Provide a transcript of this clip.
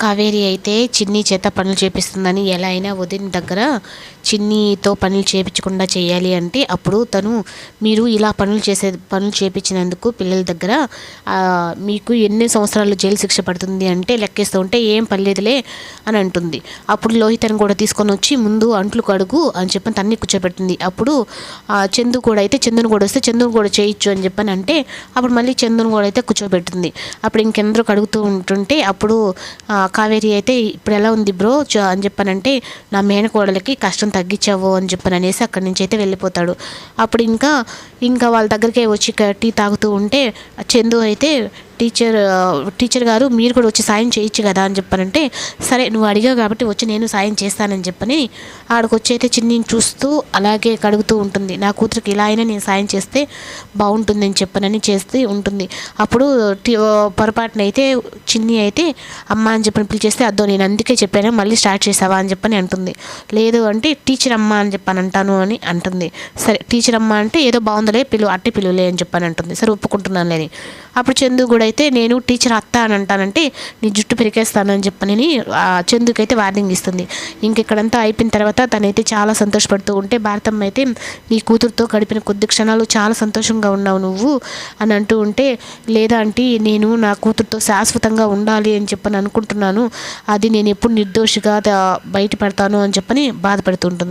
కావేరి అయితే చిన్ని చేత పనులు చేపిస్తుందని ఎలా అయినా వదిన దగ్గర చిన్నితో పనులు చేపించకుండా చేయాలి అంటే అప్పుడు తను మీరు ఇలా పనులు చేపించినందుకు పిల్లల దగ్గర మీకు ఎన్ని సంవత్సరాలు జైలు శిక్ష పడుతుంది అంటే లెక్కేస్తూ ఉంటే ఏం పర్లేదులే అని అంటుంది. అప్పుడు లోహితను కూడా తీసుకొని వచ్చి ముందు అంట్లు కడుగు అని చెప్పని తన్ని కూర్చోబెట్టింది. అప్పుడు చందు కూడా అయితే చందును కూడా వస్తే చందును కూడా చేయొచ్చు అని చెప్పని అంటే అప్పుడు మళ్ళీ చందును కూడా అయితే కూర్చోబెట్టింది. అప్పుడు ఇంకెందరూ కడుగుతూ ఉంటుంటే అప్పుడు కావేరి అయితే ఇప్పుడు ఎలా ఉంది బ్రో అని చెప్పానంటే నా మేనకోడలకి కష్టం తగ్గించావు అని చెప్పని అనేసి అక్కడి నుంచి అయితే వెళ్ళిపోతాడు. అప్పుడు ఇంకా వాళ్ళ దగ్గరికి వచ్చి టీ తాగుతూ ఉంటే చందు అయితే టీచర్ గారు మీరు కూడా వచ్చి సాయం చేయొచ్చు కదా అని చెప్పానంటే సరే నువ్వు అడిగావు కాబట్టి వచ్చి నేను సాయం చేస్తానని చెప్పని ఆడికొచ్చి అయితే చిన్నిని చూస్తూ అలాగే కడుగుతూ ఉంటుంది. నా కూతురికి ఇలా అయినా నేను సాయం చేస్తే బాగుంటుంది అని చెప్పనని చేస్తూ ఉంటుంది. అప్పుడు పొరపాటున అయితే చిన్ని అయితే అమ్మ అని చెప్పని పిలిచేస్తే అద్దో నేను అందుకే చెప్పాను మళ్ళీ స్టార్ట్ చేసావా అని చెప్పని అంటుంది. లేదు అంటే టీచర్ అమ్మ అని చెప్పని అంటాను అని అంటుంది. సరే టీచర్ అమ్మ అంటే ఏదో బాగుందలే అట్టి పిలువలే అని చెప్పని అంటుంది. సరే ఒప్పుకుంటున్నాను లేని. అప్పుడు చందు కూడా అయితే నేను టీచర్ అత్త అని అంటానంటే నీ జుట్టు పెరికేస్తానని చెప్పని చందుకైతే వార్నింగ్ ఇస్తుంది. ఇంకెక్కడంతా అయిపోయిన తర్వాత తనైతే చాలా సంతోషపడుతూ ఉంటే భారతమ్మ అయితే నీ కూతురుతో గడిపిన కొద్ది క్షణాలు చాలా సంతోషంగా ఉన్నావు నువ్వు అని అంటూ ఉంటే లేదా అంటే నేను నా కూతురుతో శాశ్వతంగా ఉండాలి అని చెప్పని అనుకుంటున్నాను. అది నేను ఎప్పుడు నిర్దోషిగా బయటపడతాను అని చెప్పని బాధపడుతూ ఉంటుంది.